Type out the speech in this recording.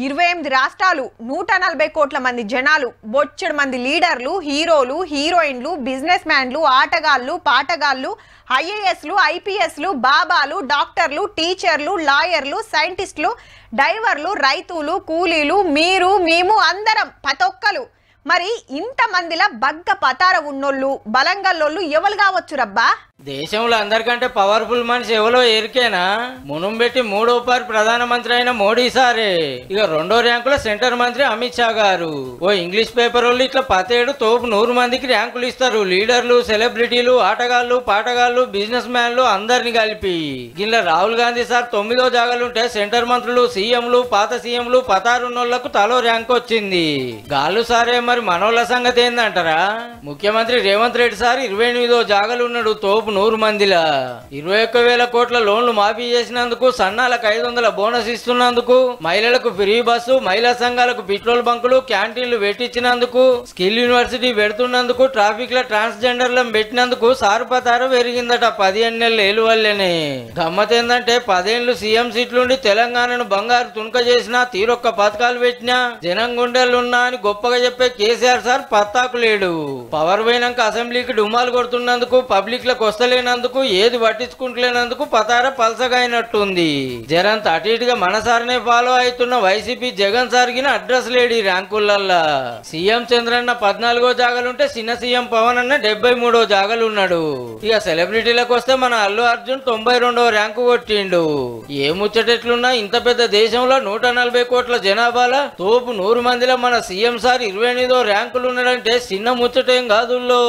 28 రాష్ట్రాలు 140 కోట్ల మంది జనాలు బొచ్చెడు మంది లీడర్లు హీరోలు హీరోయిన్లు బిజినెస్ మ్యాన్లు ఆటగాళ్ళు పాటగాళ్ళు ఐఏఎస్లు ఐపీఎస్లు బాబాలు డాక్టర్లు టీచర్లు లాయర్లు సైంటిస్టులు డైవర్లు రైతులు కూలీలు మీరు మేము అందరం పతొక్కలు మరి ఇంత మందిలా బగ్గ పతార ఉన్నోళ్ళు బలంగల్లోళ్ళు ఎవరు కావచ్చు రబ్బా దేశంలో అందరికంటే పవర్ఫుల్ మనిషి ఎవరో ఎరికేనా మునుంబెట్టి మూడో పారి ప్రధానమంత్రి అయిన మోడీ సారే ఇక రెండో ర్యాంకులో సెంటర్ మంత్రి అమిత్ షా గారు ఓ ఇంగ్లీష్ పేపర్ వాళ్ళు ఇట్లా 17 తోపు 100 మందికి ర్యాంకులు ఇస్తారు లీడర్లు సెలబ్రిటీలు ఆటగాళ్ళు పాటగాళ్ళు బిజినెస్ మ్యాన్లు అందరిని కలిపి గిట్ల రాహుల్ గాంధీ సార్ 9వ జాగాలుంటే సెంటర్ మంత్రులు సీఎంలు పాత సీఎంలు పతారున్నోళ్లకు తలో ర్యాంక్ వచ్చింది గాళ్ళు సారే మరి మనోళ్ళ సంగతి ఏందంటారా ముఖ్యమంత్రి రేవంత్ రెడ్డి సార్ 28వ జాగాలు ఉన్నాడు తోపు 100 మందిలా 21,000 కోట్ల లోన్లు మాఫీ చేసినందుకు సన్నాలకు 500 బోనస్ ఇస్తున్నందుకు మహిళలకు ఫ్రీ బస్సు మహిళా సంఘాలకు పెట్రోల్ బంకులు క్యాంటీన్లు పెట్టించినందుకు స్కిల్ యూనివర్సిటీ పెడుతున్నందుకు ట్రాఫిక్ లో ట్రాన్స్జెండర్లను పెట్టినందుకు సారుపతారు పెరిగిందట 15 నెలల ఏలువల్లేనే గమ్మత్ ఏందంటే 10 ఏళ్లు సీఎం సీట్లుండి తెలంగాణను బంగారు తుణక చేసినా తీరొక్క పథకాలు పెట్టినా జనం గుండెలున్నా అని గొప్పగా చెప్పే కేసీఆర్ సార్ పత్తాకు లేడు పవర్ పోయినాక అసెంబ్లీకి డుమ్మాలు కొడుతున్నందుకు పబ్లిక్ లకు వస్తలేనందుకు ఏది పట్టించుకుంటలేనందుకు పతార పల్సగా అయినట్టుంది జరంత అటు ఇటుగా మనసారినే ఫాలో అవుతున్న వైసీపీ జగన్ సార్గిన అడ్రస్ లేడి ర్యాంకులల్లా సీఎం చంద్రన్న 14వ జాగాలుంటే చిన్న సీఎం పవన్ అన్న 73వ జాగాలు ఉన్నాడు ఇక సెలబ్రిటీలకు వస్తే మన అల్లు అర్జున్ 92వ ర్యాంకు కొట్టిండు ఏ ముచ్చటెట్లున్నా ఇంత పెద్ద దేశంలో 140 కోట్ల జనాభాల తోపు 100 మందిలో మన సీఎం సార్ 28వ ర్యాంకులు ఉన్నాడంటే చిన్న ముచ్చటేం కాదుల్లో